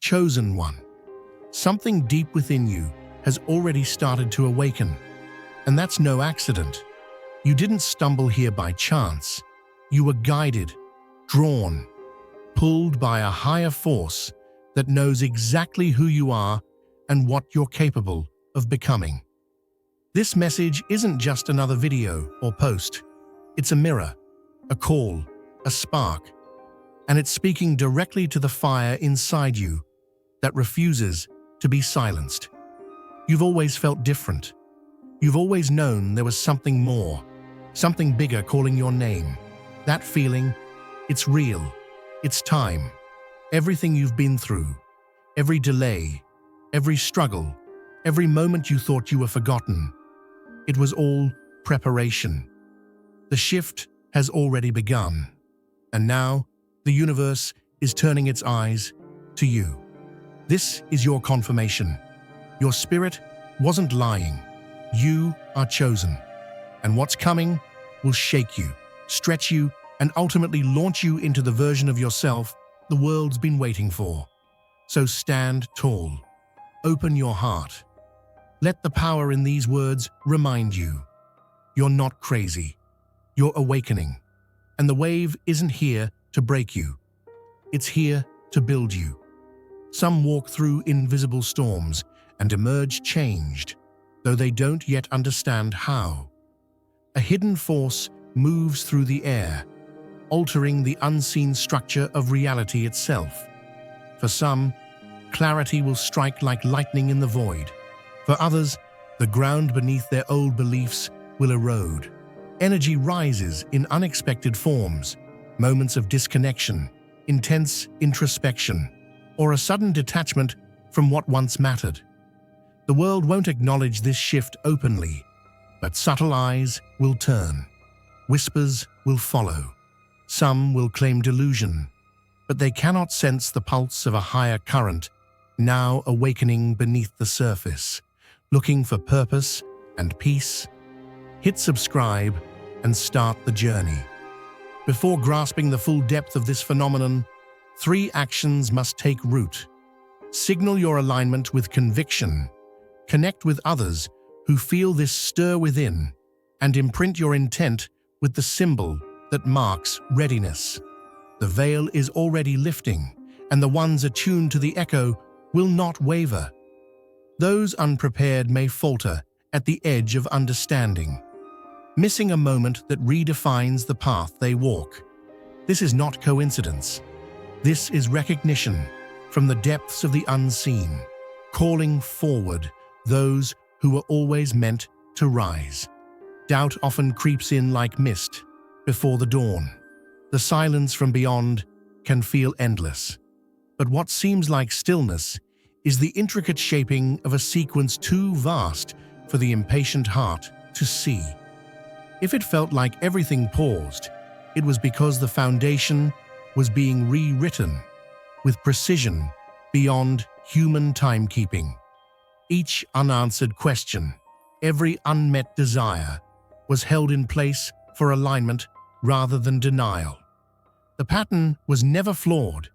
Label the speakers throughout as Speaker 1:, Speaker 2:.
Speaker 1: chosen one. Something deep within you has already started to awaken, and that's no accident. You didn't stumble here by chance. You were guided, drawn, pulled by a higher force that knows exactly who you are and what you're capable of becoming. This message isn't just another video or post. It's a mirror, a call, a spark, and it's speaking directly to the fire inside you that refuses to be silenced. You've always felt different. You've always known there was something more, something bigger calling your name. That feeling, it's real. It's time. Everything you've been through, every delay, every struggle, every moment you thought you were forgotten, it was all preparation. The shift has already begun, and now the universe is turning its eyes to you. This is your confirmation. Your spirit wasn't lying. You are chosen, and what's coming will shake you, stretch you, and ultimately launch you into the version of yourself the world's been waiting for. So stand tall. Open your heart. Let the power in these words remind you. You're not crazy. You're awakening. And the wave isn't here to break you. It's here to build you. Some walk through invisible storms and emerge changed, though they don't yet understand how. A hidden force moves through the air, altering the unseen structure of reality itself. For some, clarity will strike like lightning in the void. For others, the ground beneath their old beliefs will erode. Energy rises in unexpected forms, moments of disconnection, intense introspection, or a sudden detachment from what once mattered. The world won't acknowledge this shift openly, but subtle eyes will turn. Whispers will follow. Some will claim delusion, but they cannot sense the pulse of a higher current now awakening beneath the surface. Looking for purpose and peace? Hit subscribe and start the journey. Before grasping the full depth of this phenomenon, 3 actions must take root. Signal your alignment with conviction, connect with others who feel this stir within, and imprint your intent with the symbol that marks readiness. The veil is already lifting, and the ones attuned to the echo will not waver. Those unprepared may falter at the edge of understanding, missing a moment that redefines the path they walk. This is not coincidence. This is recognition from the depths of the unseen, calling forward those who were always meant to rise. Doubt often creeps in like mist before the dawn. The silence from beyond can feel endless. But what seems like stillness is the intricate shaping of a sequence too vast for the impatient heart to see. If it felt like everything paused, it was because the foundation was being rewritten with precision beyond human timekeeping. Each unanswered question, every unmet desire, was held in place for alignment rather than denial. The pattern was never flawed.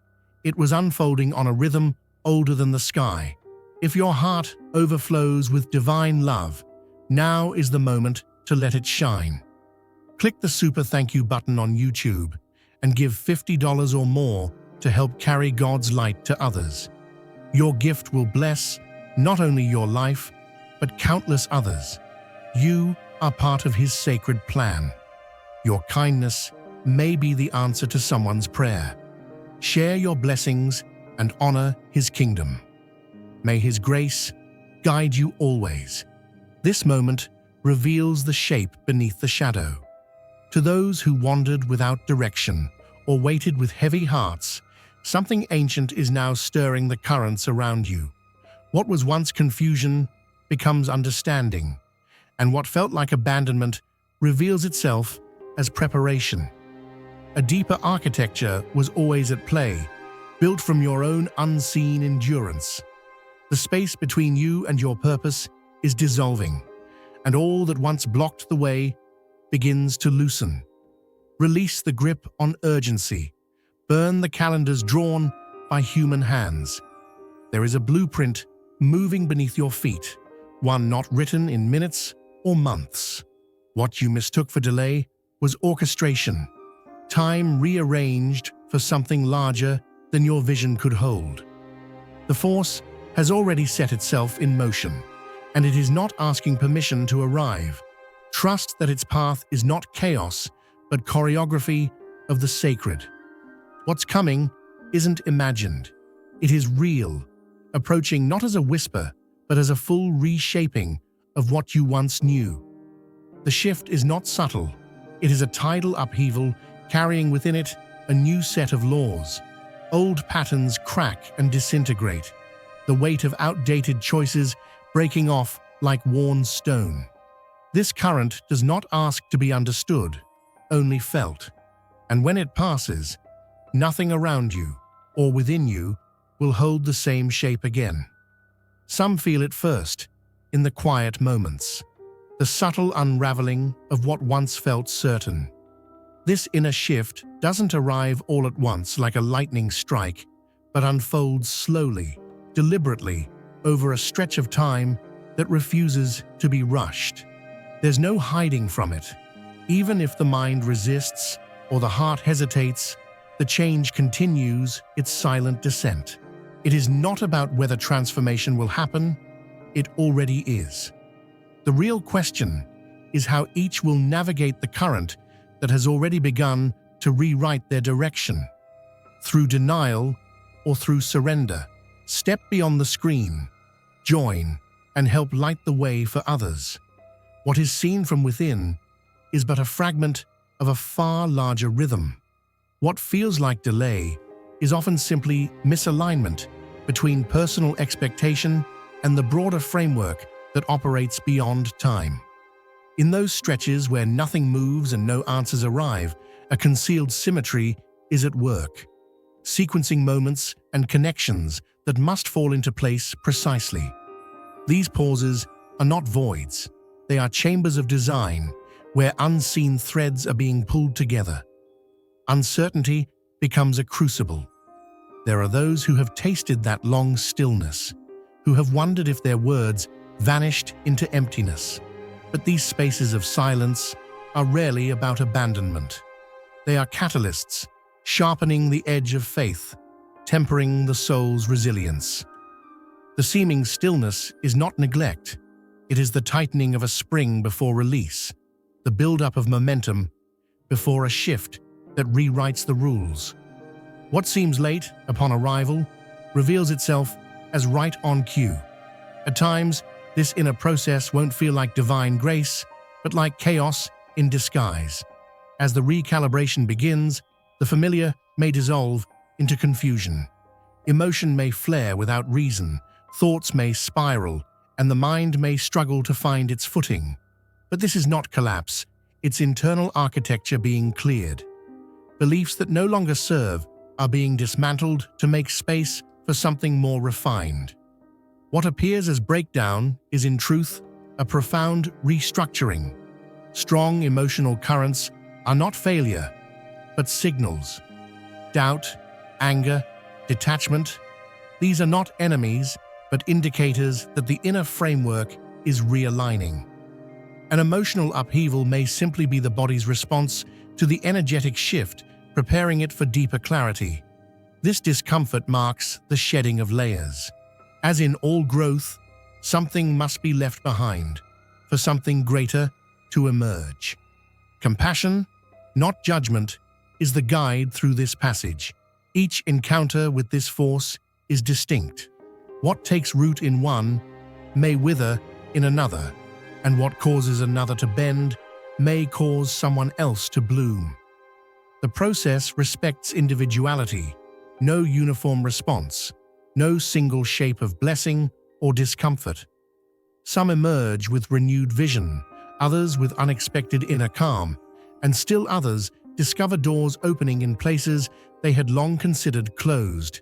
Speaker 1: It was unfolding on a rhythm older than the sky. If your heart overflows with divine love, now is the moment to let it shine. Click the super thank you button on YouTube and give $50 or more to help carry God's light to others. Your gift will bless not only your life, but countless others. You are part of His sacred plan. Your kindness may be the answer to someone's prayer. Share your blessings and honor His kingdom. May His grace guide you always. This moment reveals the shape beneath the shadow. To those who wandered without direction or waited with heavy hearts, something ancient is now stirring the currents around you. What was once confusion becomes understanding, and what felt like abandonment reveals itself as preparation. A deeper architecture was always at play, built from your own unseen endurance. The space between you and your purpose is dissolving, and all that once blocked the way begins to loosen. Release the grip on urgency. Burn the calendars drawn by human hands. There is a blueprint moving beneath your feet, one not written in minutes or months. What you mistook for delay was orchestration, time rearranged for something larger than your vision could hold. The force has already set itself in motion, and it is not asking permission to arrive. Trust that its path is not chaos, but choreography of the sacred. What's coming isn't imagined. It is real, approaching not as a whisper, but as a full reshaping of what you once knew. The shift is not subtle. It is a tidal upheaval carrying within it a new set of laws. Old patterns crack and disintegrate, the weight of outdated choices breaking off like worn stone. This current does not ask to be understood, only felt. And when it passes, nothing around you or within you will hold the same shape again. Some feel it first, in the quiet moments, the subtle unraveling of what once felt certain. This inner shift doesn't arrive all at once like a lightning strike, but unfolds slowly, deliberately, over a stretch of time that refuses to be rushed. There's no hiding from it. Even if the mind resists or the heart hesitates, the change continues its silent descent. It is not about whether transformation will happen, it already is. The real question is how each will navigate the current that has already begun to rewrite their direction. Through denial or through surrender, step beyond the screen, join, and help light the way for others. What is seen from within is but a fragment of a far larger rhythm. What feels like delay is often simply misalignment between personal expectation and the broader framework that operates beyond time. In those stretches where nothing moves and no answers arrive, a concealed symmetry is at work, sequencing moments and connections that must fall into place precisely. These pauses are not voids, they are chambers of design where unseen threads are being pulled together. Uncertainty becomes a crucible. There are those who have tasted that long stillness, who have wondered if their words vanished into emptiness. But these spaces of silence are rarely about abandonment. They are catalysts, sharpening the edge of faith, tempering the soul's resilience. The seeming stillness is not neglect. It is the tightening of a spring before release, the build-up of momentum before a shift that rewrites the rules. What seems late upon arrival reveals itself as right on cue. At times, this inner process won't feel like divine grace, but like chaos in disguise. As the recalibration begins, the familiar may dissolve into confusion. Emotion may flare without reason, thoughts may spiral, and the mind may struggle to find its footing. But this is not collapse, it's internal architecture being cleared. Beliefs that no longer serve are being dismantled to make space for something more refined. What appears as breakdown is in truth a profound restructuring. Strong emotional currents are not failure, but signals. Doubt, anger, detachment, these are not enemies, but indicators that the inner framework is realigning. An emotional upheaval may simply be the body's response to the energetic shift, preparing it for deeper clarity. This discomfort marks the shedding of layers. As in all growth, something must be left behind, for something greater to emerge. Compassion, not judgment, is the guide through this passage. Each encounter with this force is distinct. What takes root in one may wither in another, and what causes another to bend may cause someone else to bloom. The process respects individuality, no uniform response, no single shape of blessing or discomfort. Some emerge with renewed vision, others with unexpected inner calm, and still others discover doors opening in places they had long considered closed.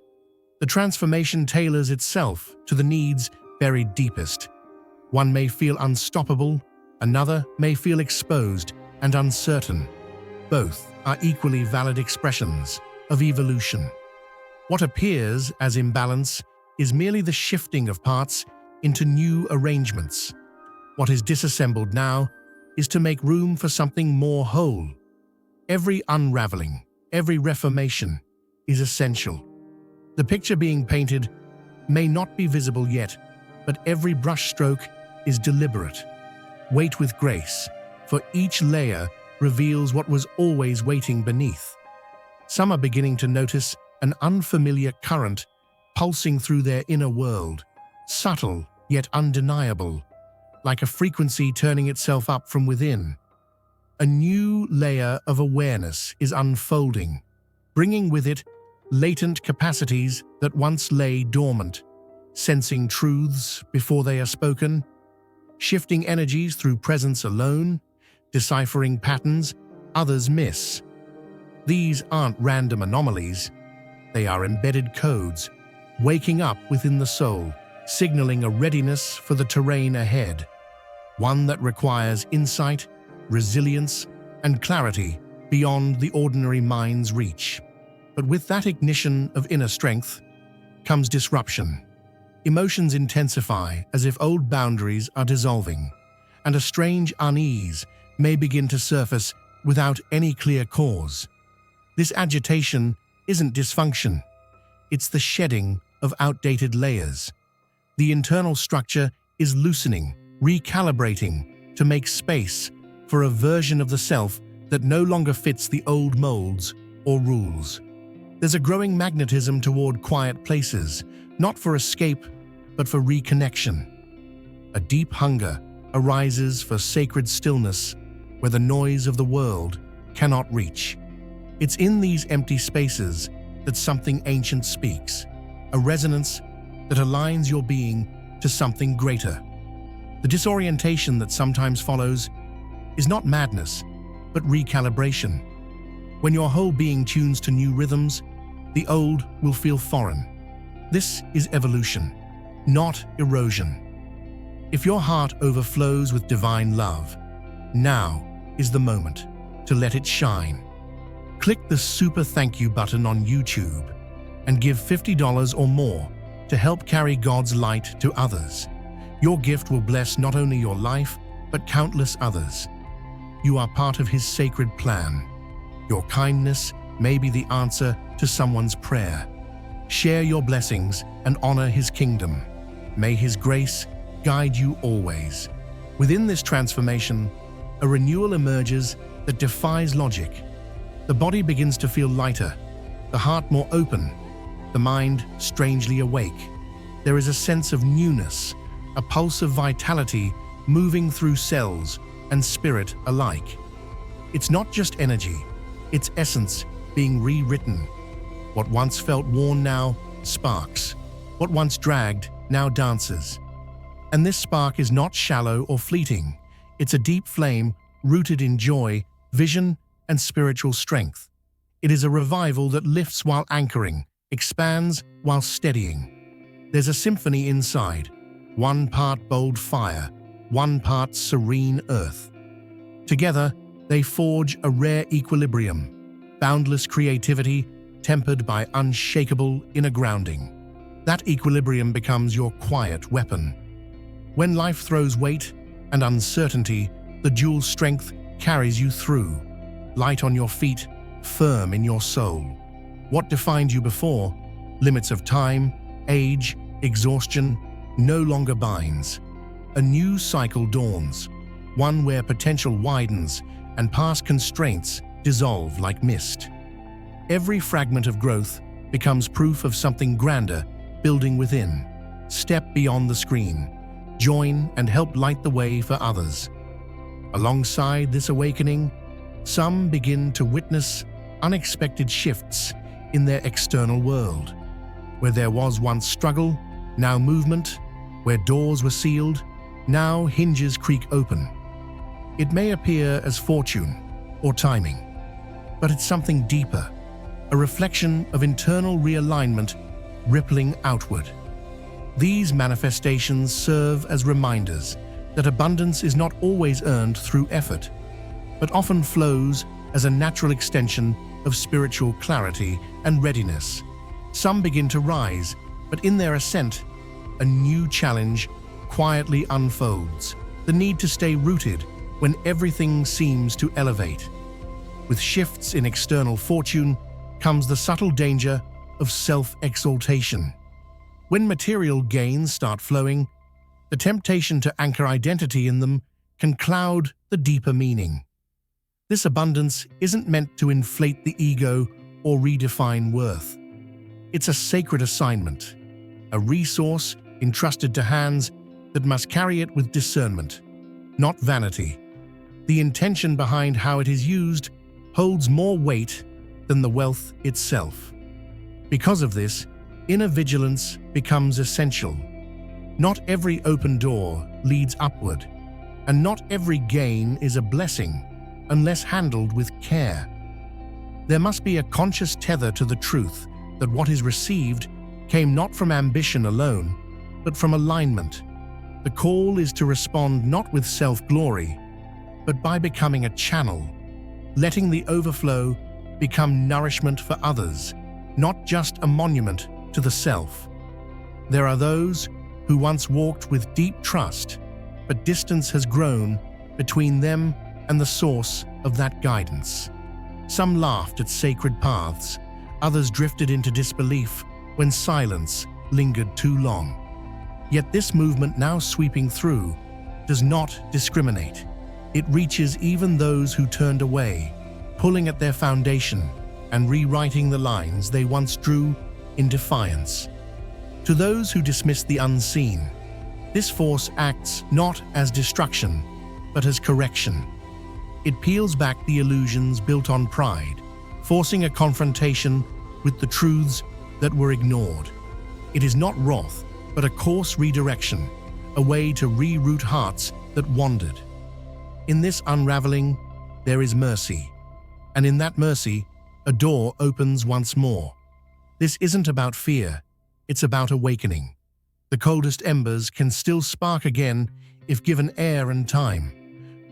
Speaker 1: The transformation tailors itself to the needs buried deepest. One may feel unstoppable, another may feel exposed and uncertain. Both are equally valid expressions of evolution. What appears as imbalance is merely the shifting of parts into new arrangements. What is disassembled now is to make room for something more whole. Every unraveling, every reformation is essential. The picture being painted may not be visible yet, but every brushstroke is deliberate. Wait with grace, for each layer reveals what was always waiting beneath. Some are beginning to notice an unfamiliar current pulsing through their inner world, subtle yet undeniable, like a frequency turning itself up from within. A new layer of awareness is unfolding, bringing with it latent capacities that once lay dormant, sensing truths before they are spoken, shifting energies through presence alone, deciphering patterns others miss. These aren't random anomalies. They are embedded codes, waking up within the soul, signaling a readiness for the terrain ahead, one that requires insight, resilience, and clarity beyond the ordinary mind's reach. But with that ignition of inner strength comes disruption. Emotions intensify as if old boundaries are dissolving, and a strange unease may begin to surface without any clear cause. This agitation isn't dysfunction, it's the shedding of outdated layers. The internal structure is loosening, recalibrating to make space for a version of the self that no longer fits the old molds or rules. There's a growing magnetism toward quiet places, not for escape, but for reconnection. A deep hunger arises for sacred stillness where the noise of the world cannot reach. It's in these empty spaces that something ancient speaks, a resonance that aligns your being to something greater. The disorientation that sometimes follows is not madness, but recalibration. When your whole being tunes to new rhythms, the old will feel foreign. This is evolution, not erosion. If your heart overflows with divine love, now is the moment to let it shine. Click the super thank you button on YouTube and give $50 or more to help carry God's light to others. Your gift will bless not only your life, but countless others. You are part of His sacred plan. Your kindness may be the answer to someone's prayer. Share your blessings and honor His kingdom. May His grace guide you always. Within this transformation, a renewal emerges that defies logic. The body begins to feel lighter, the heart more open, the mind strangely awake. There is a sense of newness, a pulse of vitality moving through cells and spirit alike. It's not just energy, it's essence being rewritten. What once felt worn now sparks. What once dragged now dances. And this spark is not shallow or fleeting. It's a deep flame rooted in joy, vision, and spiritual strength. It is a revival that lifts while anchoring, expands while steadying. There's a symphony inside, one part bold fire, one part serene earth. Together, they forge a rare equilibrium, boundless creativity tempered by unshakable inner grounding. That equilibrium becomes your quiet weapon. When life throws weight and uncertainty, the dual strength carries you through. Light on your feet, firm in your soul. What defined you before, limits of time, age, exhaustion, no longer binds. A new cycle dawns, one where potential widens and past constraints dissolve like mist. Every fragment of growth becomes proof of something grander building within. Step beyond the screen, join and help light the way for others. Alongside this awakening, some begin to witness unexpected shifts in their external world. Where there was once struggle, now movement. Where doors were sealed, now hinges creak open. It may appear as fortune or timing, but it's something deeper, a reflection of internal realignment rippling outward. These manifestations serve as reminders that abundance is not always earned through effort, but often flows as a natural extension of spiritual clarity and readiness. Some begin to rise, But in their ascent, a new challenge quietly unfolds: the need to stay rooted when everything seems to elevate. With shifts in external fortune comes the subtle danger of self-exaltation. When material gains start flowing, the temptation to anchor identity in them can cloud the deeper meaning. This abundance isn't meant to inflate the ego or redefine worth. It's a sacred assignment, a resource entrusted to hands that must carry it with discernment, not vanity. The intention behind how it is used holds more weight than the wealth itself. Because of this, inner vigilance becomes essential. Not every open door leads upward, and not every gain is a blessing unless handled with care. There must be a conscious tether to the truth that what is received came not from ambition alone, but from alignment. The call is to respond not with self-glory, but by becoming a channel, letting the overflow become nourishment for others, not just a monument to the self. There are those who once walked with deep trust, but distance has grown between them and the source of that guidance. Some laughed at sacred paths, others drifted into disbelief when silence lingered too long. Yet this movement now sweeping through does not discriminate. It reaches even those who turned away, pulling at their foundation and rewriting the lines they once drew in defiance. To those who dismiss the unseen, this force acts not as destruction, but as correction. It peels back the illusions built on pride, forcing a confrontation with the truths that were ignored. It is not wrath, but a course redirection, a way to reroute hearts that wandered. In this unraveling, there is mercy, and in that mercy, a door opens once more. This isn't about fear, it's about awakening. The coldest embers can still spark again if given air and time.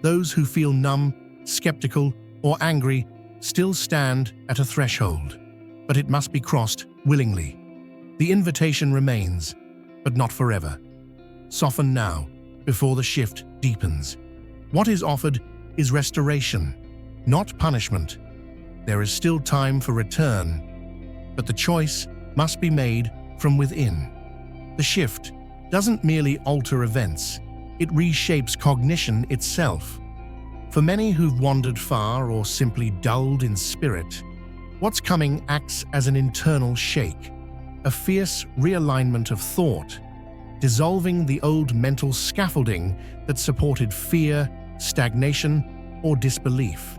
Speaker 1: Those who feel numb, skeptical, or angry still stand at a threshold, but it must be crossed willingly. The invitation remains, but not forever. Soften now, before the shift deepens. What is offered is restoration, not punishment. There is still time for return, but the choice must be made from within. The shift doesn't merely alter events, it reshapes cognition itself. For many who've wandered far or simply dulled in spirit, what's coming acts as an internal shake, a fierce realignment of thought, dissolving the old mental scaffolding that supported fear, stagnation, or disbelief.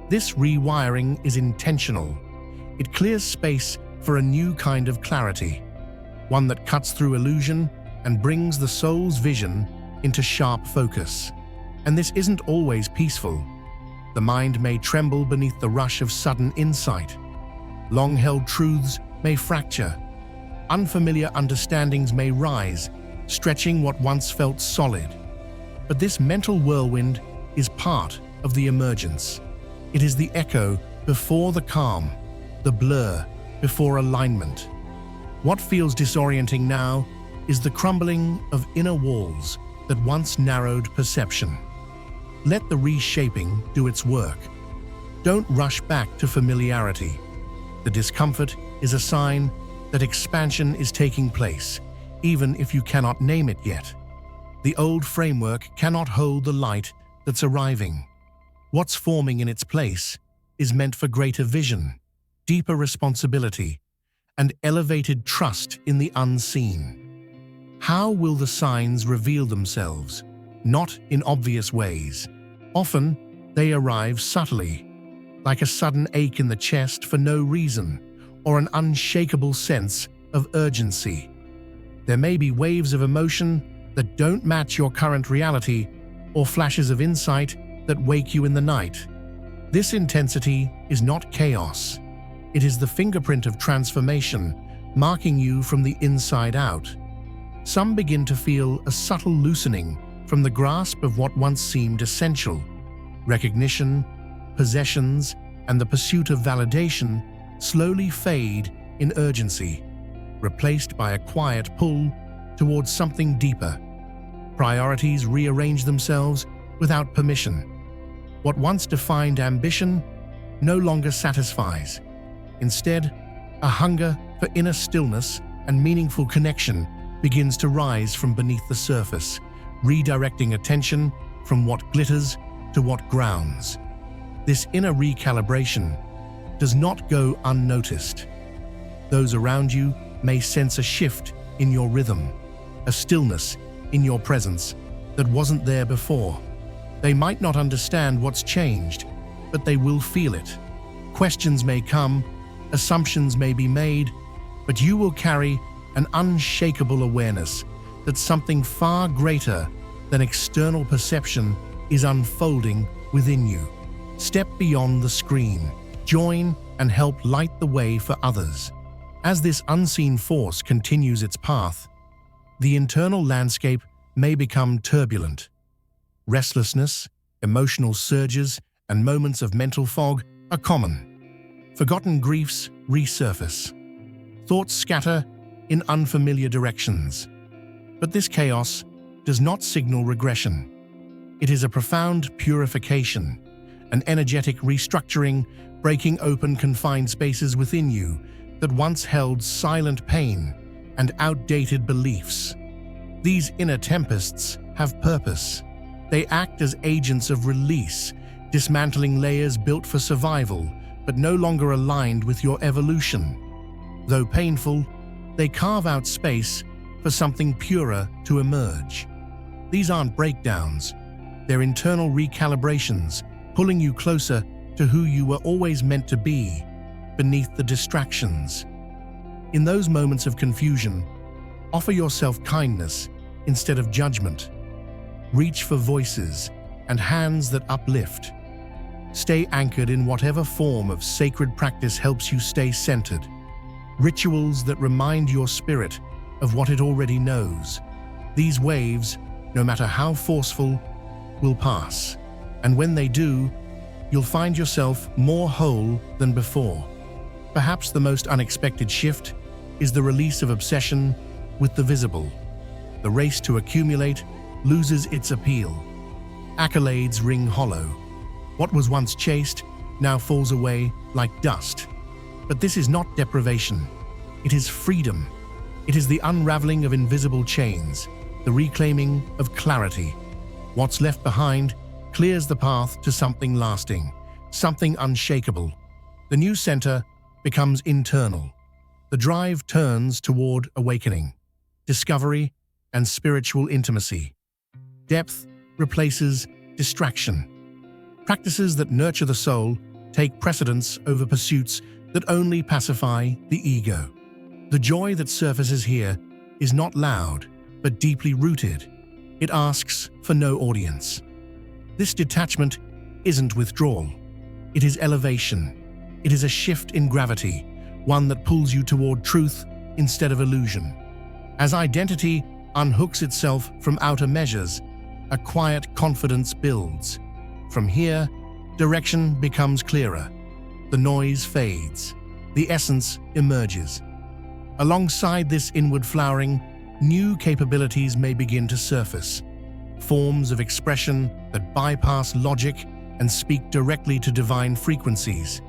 Speaker 1: This rewiring is intentional. It clears space for a new kind of clarity, one that cuts through illusion and brings the soul's vision into sharp focus. And this isn't always peaceful. The mind may tremble beneath the rush of sudden insight. Long-held truths may fracture. Unfamiliar understandings may rise, stretching what once felt solid. But this mental whirlwind is part of the emergence. It is the echo before the calm, the blur before alignment. What feels disorienting now is the crumbling of inner walls that once narrowed perception. Let the reshaping do its work. Don't rush back to familiarity. The discomfort is a sign that expansion is taking place, even if you cannot name it yet. The old framework cannot hold the light that's arriving. What's forming in its place is meant for greater vision, deeper responsibility, and elevated trust in the unseen. How will the signs reveal themselves? Not in obvious ways. Often, they arrive subtly, like a sudden ache in the chest for no reason, or an unshakable sense of urgency. There may be waves of emotion that don't match your current reality, or flashes of insight that wake you in the night. This intensity is not chaos. It is the fingerprint of transformation, marking you from the inside out. Some begin to feel a subtle loosening from the grasp of what once seemed essential. Recognition, possessions, and the pursuit of validation slowly fade in urgency. replaced by a quiet pull towards something deeper. Priorities rearrange themselves without permission. What once defined ambition no longer satisfies. Instead, a hunger for inner stillness and meaningful connection begins to rise from beneath the surface, redirecting attention from what glitters to what grounds. This inner recalibration does not go unnoticed. Those around you may sense a shift in your rhythm, a stillness in your presence that wasn't there before. They might not understand what's changed, but they will feel it. Questions may come, assumptions may be made, but you will carry an unshakable awareness that something far greater than external perception is unfolding within you. Step beyond the screen, join and help light the way for others. As this unseen force continues its path, the internal landscape may become turbulent. Restlessness, emotional surges, and moments of mental fog are common. Forgotten griefs resurface. Thoughts scatter in unfamiliar directions. But this chaos does not signal regression. It is a profound purification, an energetic restructuring, breaking open confined spaces within you that once held silent pain and outdated beliefs. These inner tempests have purpose. They act as agents of release, dismantling layers built for survival, but no longer aligned with your evolution. Though painful, they carve out space for something purer to emerge. These aren't breakdowns, they're internal recalibrations, pulling you closer to who you were always meant to be, beneath the distractions. In those moments of confusion, offer yourself kindness instead of judgment. Reach for voices and hands that uplift. Stay anchored in whatever form of sacred practice helps you stay centered. Rituals that remind your spirit of what it already knows. These waves, no matter how forceful, will pass. And when they do, you'll find yourself more whole than before. Perhaps the most unexpected shift is the release of obsession with the visible. The race to accumulate loses its appeal. Accolades ring hollow. What was once chased now falls away like dust. But this is not deprivation. It is freedom. It is the unraveling of invisible chains, the reclaiming of clarity. What's left behind clears the path to something lasting, something unshakable. The new center becomes internal. The drive turns toward awakening, discovery, and spiritual intimacy. Depth replaces distraction. Practices that nurture the soul take precedence over pursuits that only pacify the ego. The joy that surfaces here is not loud, but deeply rooted. It asks for no audience. This detachment isn't withdrawal. It is elevation. It is a shift in gravity, one that pulls you toward truth instead of illusion. As identity unhooks itself from outer measures, a quiet confidence builds. From here, direction becomes clearer. The noise fades. The essence emerges. Alongside this inward flowering, new capabilities may begin to surface. Forms of expression that bypass logic and speak directly to divine frequencies.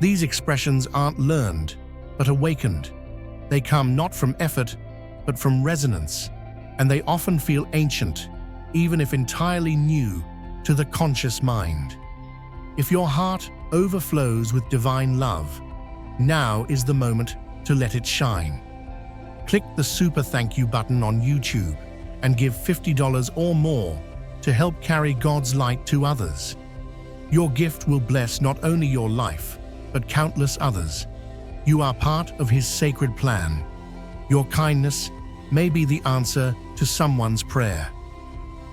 Speaker 1: These expressions aren't learned, but awakened. They come not from effort, but from resonance, and they often feel ancient, even if entirely new to the conscious mind. If your heart overflows with divine love, now is the moment to let it shine. Click the super thank you button on YouTube and give $50 or more to help carry God's light to others. Your gift will bless not only your life, but countless others. You are part of His sacred plan. Your kindness may be the answer to someone's prayer.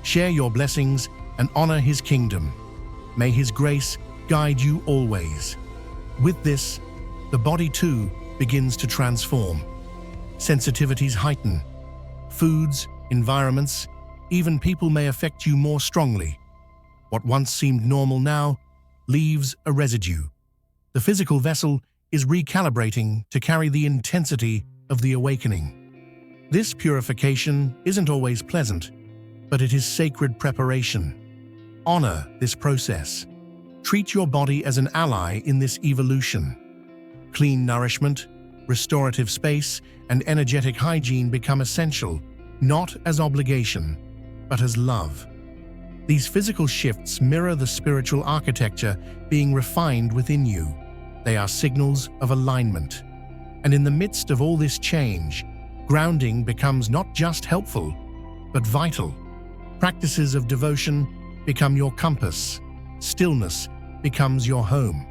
Speaker 1: Share your blessings and honor His kingdom. May His grace guide you always. With this, the body too begins to transform. Sensitivities heighten. Foods, environments, even people may affect you more strongly. What once seemed normal now leaves a residue. The physical vessel is recalibrating to carry the intensity of the awakening. This purification isn't always pleasant, but it is sacred preparation. Honor this process. Treat your body as an ally in this evolution. Clean nourishment, restorative space, and energetic hygiene become essential, not as obligation, but as love. These physical shifts mirror the spiritual architecture being refined within you. They are signals of alignment. And in the midst of all this change, grounding becomes not just helpful, but vital. Practices of devotion become your compass. Stillness becomes your home.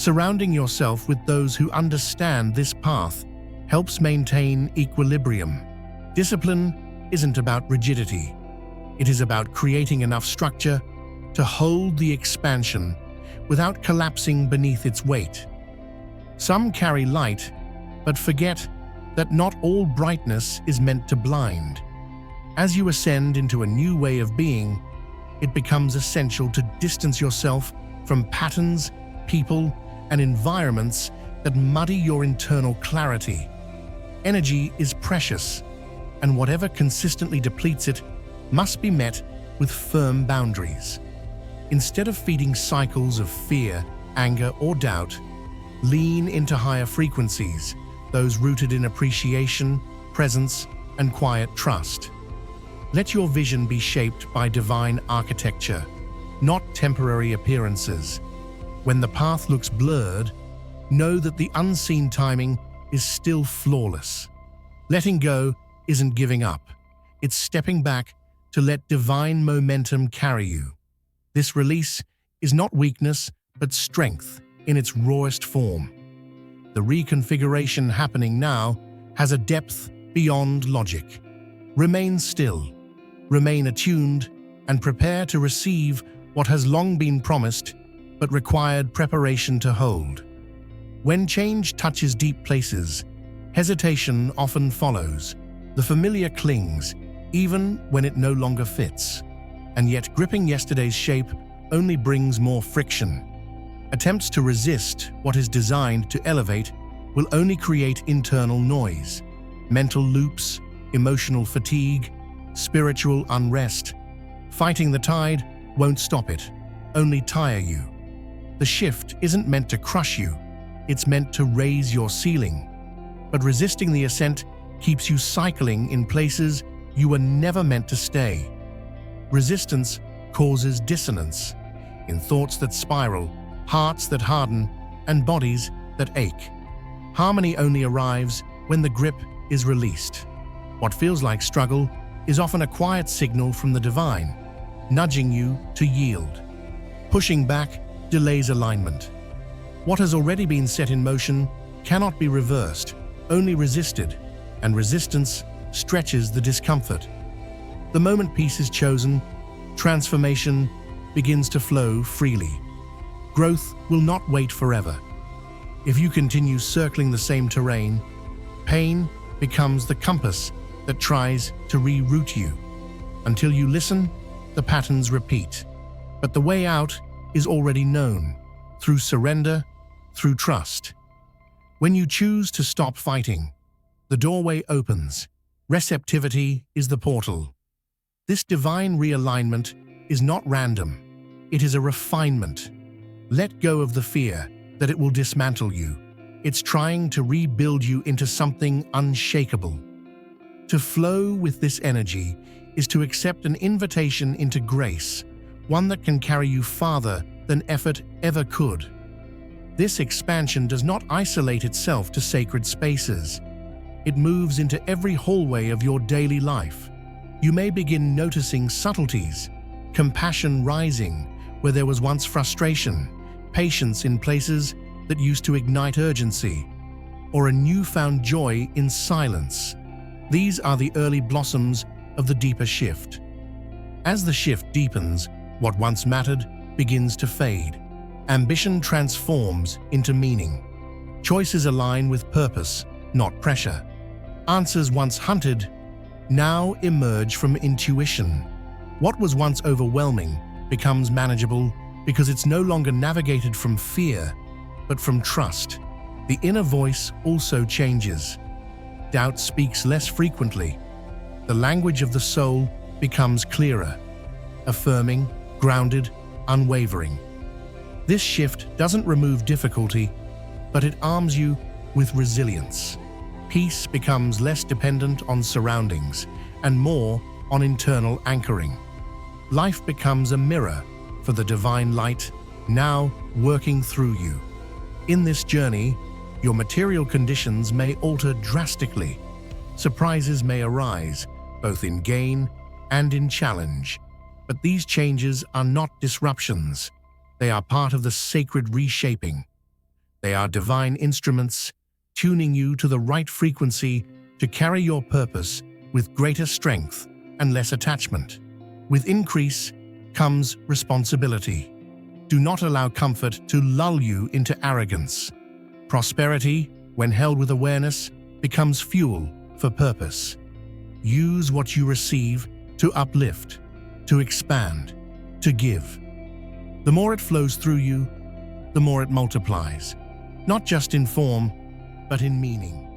Speaker 1: Surrounding yourself with those who understand this path helps maintain equilibrium. Discipline isn't about rigidity. It is about creating enough structure to hold the expansion without collapsing beneath its weight. Some carry light, but forget that not all brightness is meant to blind. As you ascend into a new way of being, it becomes essential to distance yourself from patterns, people, and environments that muddy your internal clarity. Energy is precious, and whatever consistently depletes it must be met with firm boundaries. Instead of feeding cycles of fear, anger, or doubt, lean into higher frequencies, those rooted in appreciation, presence, and quiet trust. Let your vision be shaped by divine architecture, not temporary appearances. When the path looks blurred, know that the unseen timing is still flawless. Letting go isn't giving up. It's stepping back to let divine momentum carry you. This release is not weakness, but strength in its rawest form. The reconfiguration happening now has a depth beyond logic. Remain still, remain attuned, and prepare to receive what has long been promised but required preparation to hold. When change touches deep places, hesitation often follows. The familiar clings, even when it no longer fits. And yet gripping yesterday's shape only brings more friction. Attempts to resist what is designed to elevate will only create internal noise, mental loops, emotional fatigue, spiritual unrest. Fighting the tide won't stop it, only tire you. The shift isn't meant to crush you, it's meant to raise your ceiling. But resisting the ascent keeps you cycling in places you were never meant to stay. Resistance causes dissonance, in thoughts that spiral, hearts that harden, and bodies that ache. Harmony only arrives when the grip is released. What feels like struggle is often a quiet signal from the divine, nudging you to yield. Pushing back delays alignment. What has already been set in motion cannot be reversed, only resisted, and resistance stretches the discomfort. The moment peace is chosen, transformation begins to flow freely. Growth will not wait forever. If you continue circling the same terrain, pain becomes the compass that tries to reroute you. Until you listen, the patterns repeat. But the way out is already known, through surrender, through trust. When you choose to stop fighting, the doorway opens. Receptivity is the portal. This divine realignment is not random. It is a refinement. Let go of the fear that it will dismantle you. It's trying to rebuild you into something unshakable. To flow with this energy is to accept an invitation into grace, one that can carry you farther than effort ever could. This expansion does not isolate itself to sacred spaces. It moves into every hallway of your daily life. You may begin noticing subtleties, compassion rising where there was once frustration, patience in places that used to ignite urgency, or a newfound joy in silence. These are the early blossoms of the deeper shift. As the shift deepens, what once mattered begins to fade. Ambition transforms into meaning. Choices align with purpose, not pressure. Answers once hunted now emerge from intuition. What was once overwhelming becomes manageable because it's no longer navigated from fear, but from trust. The inner voice also changes. doubt speaks less frequently. The language of the soul becomes clearer, affirming, grounded, unwavering. This shift doesn't remove difficulty, but it arms you with resilience. Peace becomes less dependent on surroundings and more on internal anchoring. Life becomes a mirror for the divine light now working through you. In this journey, your material conditions may alter drastically. Surprises may arise, both in gain and in challenge. But these changes are not disruptions. They are part of the sacred reshaping. They are divine instruments, tuning you to the right frequency to carry your purpose with greater strength and less attachment. With increase comes responsibility. Do not allow comfort to lull you into arrogance. Prosperity, when held with awareness, becomes fuel for purpose. Use what you receive to uplift, to expand, to give. The more it flows through you, the more it multiplies, not just in form, but in meaning.